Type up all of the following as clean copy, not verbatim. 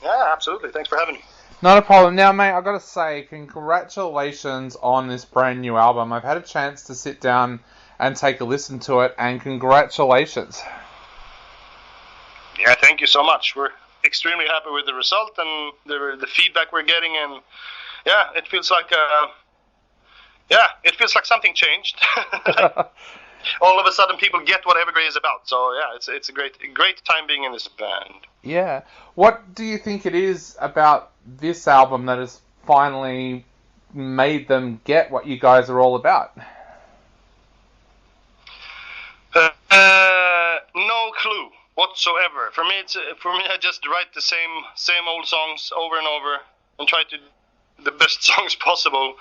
Yeah, absolutely. Thanks for having me. Not a problem. Now, mate, I've got to say, congratulations on this brand new album. I've had a chance to sit down and take a listen to it, and congratulations. Yeah, thank you so much. We're extremely happy with the result and the feedback we're getting, and yeah, it feels like something changed. All of a sudden, people get what Evergrey is about. So yeah, it's a great time being in this band. Yeah. What do you think it is about this album that has finally made them get what you guys are all about? No clue whatsoever. For me, I just write the same old songs over and over and try to the best songs possible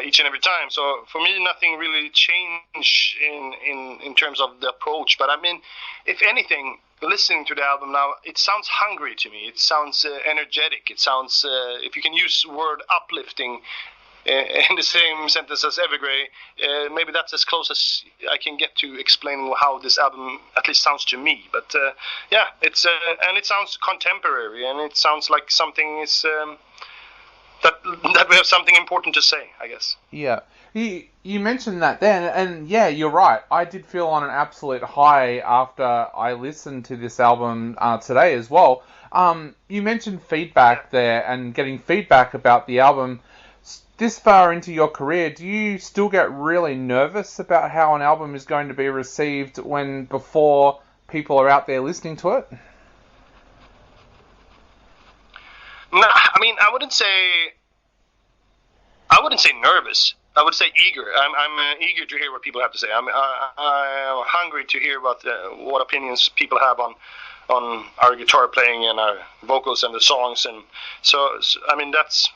each and every time. So for me, nothing really changed in terms of the approach. But I mean, if anything, listening to the album now, it sounds hungry to me. It sounds energetic. It sounds, if you can use the word uplifting in the same sentence as Evergrey, maybe that's as close as I can get to explain how this album at least sounds to me. But yeah, it's and it sounds contemporary, and it sounds like something is that we have something important to say, I guess. Yeah. You mentioned that then, and yeah, you're right. I did feel on an absolute high after I listened to this album today as well. You mentioned feedback there and getting feedback about the album. This far into your career, do you still get really nervous about how an album is going to be received before people are out there listening to it? No, I mean, I wouldn't say nervous. I would say eager. I'm eager to hear what people have to say. I'm hungry to hear about what opinions people have on our guitar playing and our vocals and the songs. And so I mean, that's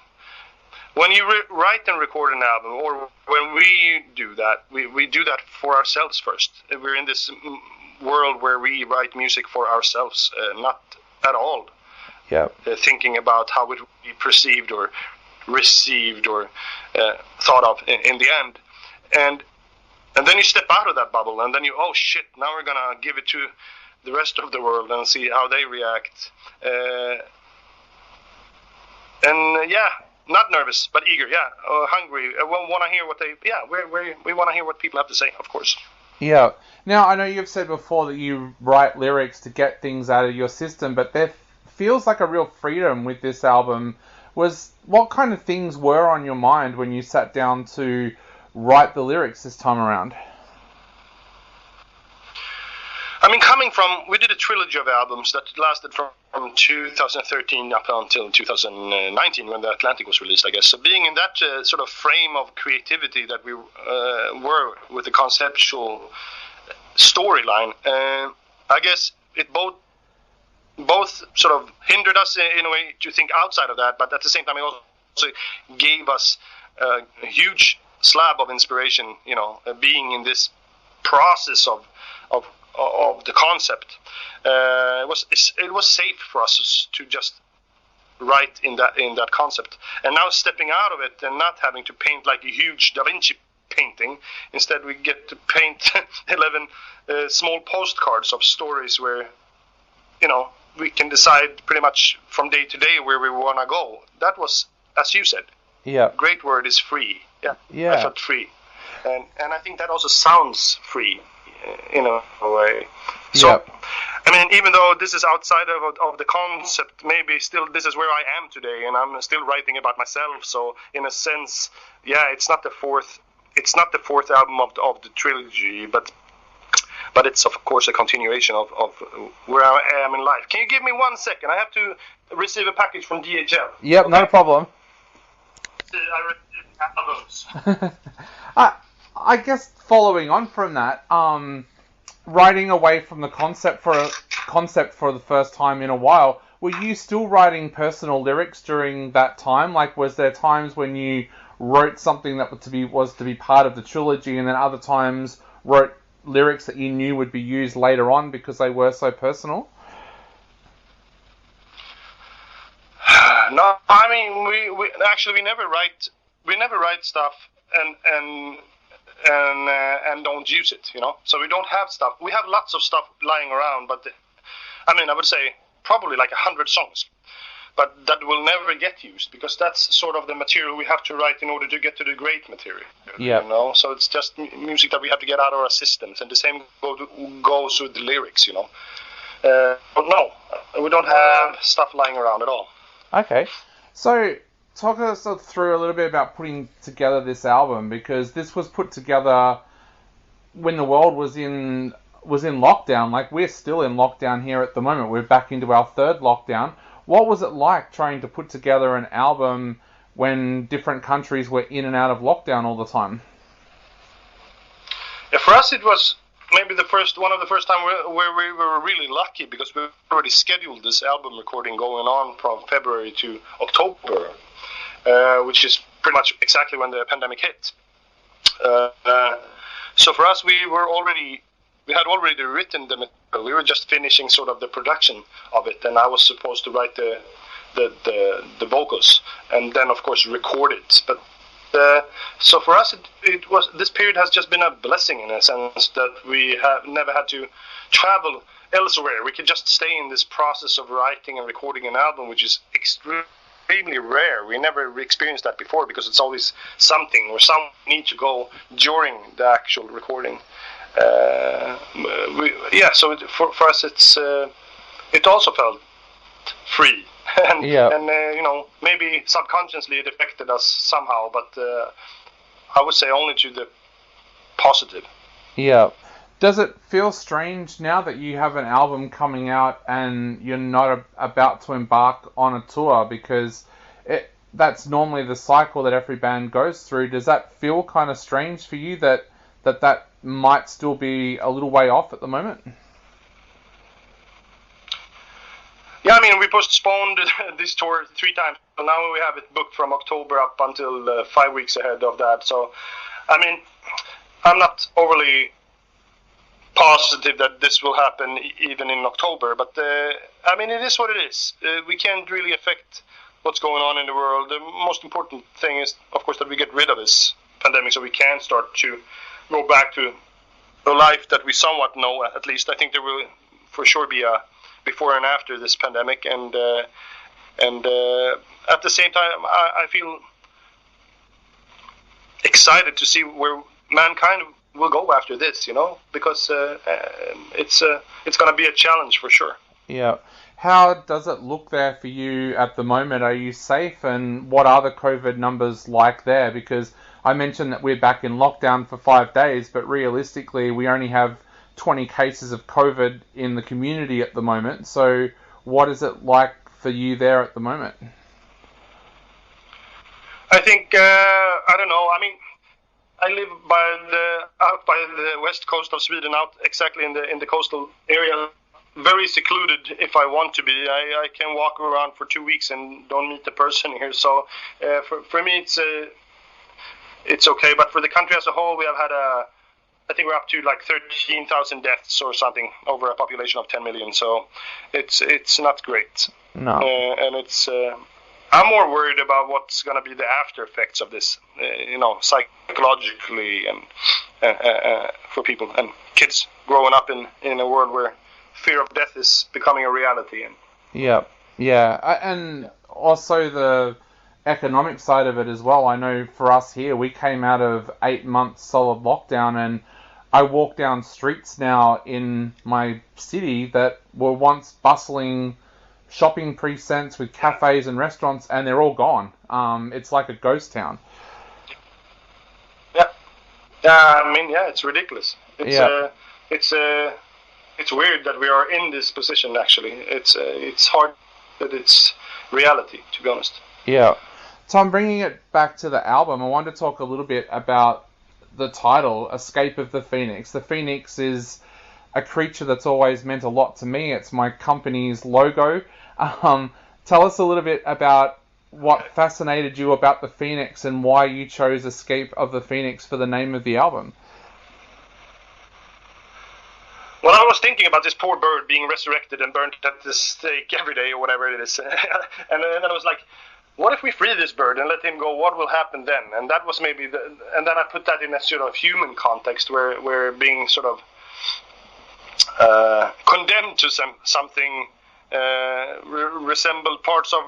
when you write and record an album, or when we do that, we do that for ourselves first. We're in this world where we write music for ourselves, not at all thinking about how it will be perceived or received or thought of in the end. And then you step out of that bubble, and then oh shit, now we're gonna give it to the rest of the world and see how they react. And yeah, not nervous, but eager. Yeah, hungry. We want to hear what they. Yeah, we want to hear what people have to say, of course. Yeah. Now I know you've said before that you write lyrics to get things out of your system, but there feels like a real freedom with this album. What kind of things were on your mind when you sat down to write the lyrics this time around? I mean, we did a trilogy of albums that lasted from 2013 up until 2019 when the Atlantic was released, I guess. So being in that sort of frame of creativity that we were with the conceptual storyline, I guess it both sort of hindered us in a way to think outside of that, but at the same time it also gave us a huge slab of inspiration, being in this process of the concept. It was safe for us to just write in that concept, and now stepping out of it and not having to paint like a huge Da Vinci painting, instead we get to paint 11 small postcards of stories where we can decide pretty much from day to day where we want to go. That was, as you said, great word is free. I felt free, and I think that also sounds free in a way. So I mean, even though this is outside of the concept, maybe still this is where I am today, and I'm still writing about myself. So in a sense, it's not the fourth album of the trilogy, but it's of course a continuation of where I am in life. Can you give me 1 second? I have to receive a package from DHL. Yep, okay? No problem. I received albums. I guess following on from that, writing away from the concept for the first time in a while, were you still writing personal lyrics during that time? Like, was there times when you wrote something that was to be part of the trilogy, and then other times wrote lyrics that you knew would be used later on because they were so personal? No, I mean we never write stuff and don't use it, So we don't have stuff. We have lots of stuff lying around, but I would say probably like 100 songs but that will never get used because that's sort of the material we have to write in order to get to the great material. Yeah. You know, so it's just music that we have to get out of our systems, and the same goes with the lyrics. You know, no, we don't have stuff lying around at all. Okay, so talk us through a little bit about putting together this album, because this was put together when the world was in lockdown. Like, we're still in lockdown here at the moment. We're back into our third lockdown. What was it like trying to put together an album when different countries were in and out of lockdown all the time? Yeah, for us it was maybe one of the first time where we were really lucky, because we already scheduled this album recording going on from February to October, which is pretty much exactly when the pandemic hit. So for us, we had already written the material. We were just finishing sort of the production of it, and I was supposed to write the vocals, and then of course record it. But so for us, it was, this period has just been a blessing in a sense that we have never had to travel elsewhere. We could just stay in this process of writing and recording an album, which is extremely rare. We never experienced that before, because it's always something or some need to go during the actual recording. So for us, it also felt free. And you know, maybe subconsciously it affected us somehow, but I would say only to the positive. Yeah. Does it feel strange now that you have an album coming out and you're not about to embark on a tour? Because that's normally the cycle that every band goes through. Does that feel kind of strange for you that might still be a little way off at the moment? Yeah, I mean, we postponed this tour 3 times. So now we have it booked from October up until 5 weeks ahead of that. So, I mean, I'm not overly positive that this will happen even in October. But, I mean, it is what it is. We can't really affect what's going on in the world. The most important thing is, of course, that we get rid of this pandemic so we can start to go back to a life that we somewhat know, at least. I think there will for sure be a before and after this pandemic, and at the same time, I feel excited to see where mankind will go after this, you know, because it's going to be a challenge for sure. Yeah. How does it look there for you at the moment? Are you safe, and what are the COVID numbers like there? Because I mentioned that we're back in lockdown for 5 days, but realistically we only have 20 cases of COVID in the community at the moment. So what is it like for you there at the moment? I think, I don't know. I mean, I live out by the west coast of Sweden, out exactly in the coastal area, very secluded if I want to be. I can walk around for 2 weeks and don't meet the person here. So for me, it's okay. But for the country as a whole, we have had I think we're up to like 13,000 deaths or something over a population of 10 million. So it's not great. No. And it's I'm more worried about what's going to be the after effects of this, you know, psychologically and for people and kids growing up in a world where fear of death is becoming a reality. And and also the economic side of it as well. I know for us here, we came out of 8 months solid lockdown, and I walk down streets now in my city that were once bustling shopping precincts with cafes and restaurants, and they're all gone. It's like a ghost town. Yeah. I mean, yeah, it's ridiculous. It's weird that we are in this position. Actually, it's hard that it's reality, to be honest. Yeah. So I'm bringing it back to the album. I wanted to talk a little bit about the title, Escape of the Phoenix. The Phoenix is a creature that's always meant a lot to me. It's my company's logo. Tell us a little bit about what fascinated you about the Phoenix and why you chose Escape of the Phoenix for the name of the album. Well, I was thinking about this poor bird being resurrected and burnt at the stake every day or whatever it is. and then I was like, what if we free this bird and let him go? What will happen then? And that was maybe and then I put that in a sort of human context where being sort of condemned to something resemble parts of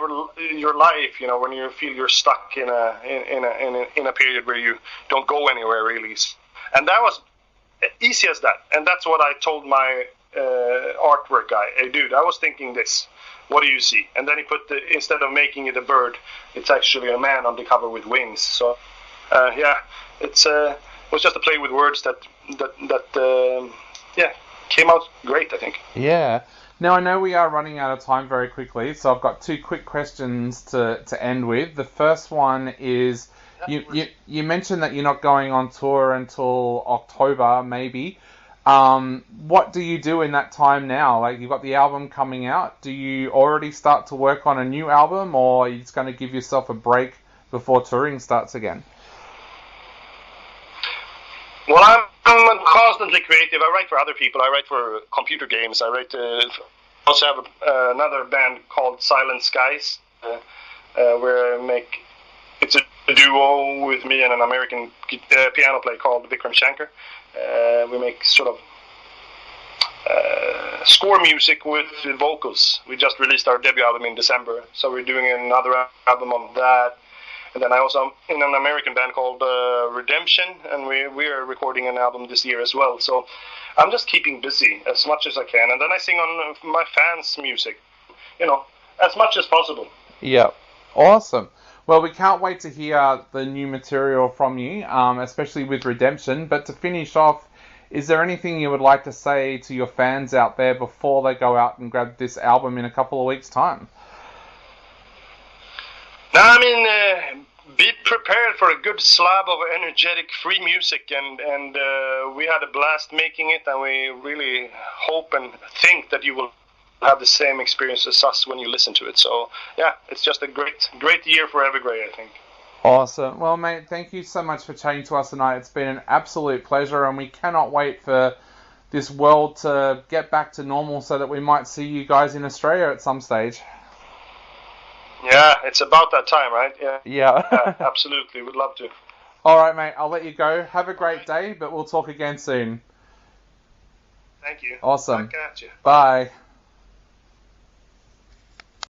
your life. You know, when you feel you're stuck in a period where you don't go anywhere really. And that was easy as that. And that's what I told my artwork guy. Hey, dude, I was thinking this. What do you see? And then he put instead of making it a bird, it's actually a man on the cover with wings. So it was just a play with words that came out great, I think. Yeah. Now, I know we are running out of time very quickly, so I've got two quick questions to end with. The first one is, you mentioned that you're not going on tour until October, maybe. What do you do in that time now? Like, you've got the album coming out. Do you already start to work on a new album, or are you just going to give yourself a break before touring starts again? Well, I'm constantly creative. I write for other people. I write for computer games. I also have another band called Silent Skies, where it's a duo with me and an American piano player called Vikram Shankar. We make sort of score music with vocals. We just released our debut album in December, so we're doing another album on that. And then I also am in an American band called Redemption, and we are recording an album this year as well. So I'm just keeping busy as much as I can. And then I sing on my fans' music, as much as possible. Yeah, awesome. Well, we can't wait to hear the new material from you, especially with Redemption. But to finish off, is there anything you would like to say to your fans out there before they go out and grab this album in a couple of weeks' time? No, I mean, be prepared for a good slab of energetic free music, and we had a blast making it, and we really hope and think that you will have the same experience as us when you listen to it. So, yeah, it's just a great year for Evergrey, I think. Awesome. Well, mate, thank you so much for chatting to us tonight. It's been an absolute pleasure, and we cannot wait for this world to get back to normal so that we might see you guys in Australia at some stage. Yeah, it's about that time, right? Yeah. Absolutely. We'd love to. All right, mate. I'll let you go. Have a great day, but we'll talk again soon. Thank you. Awesome. Back at you. Bye.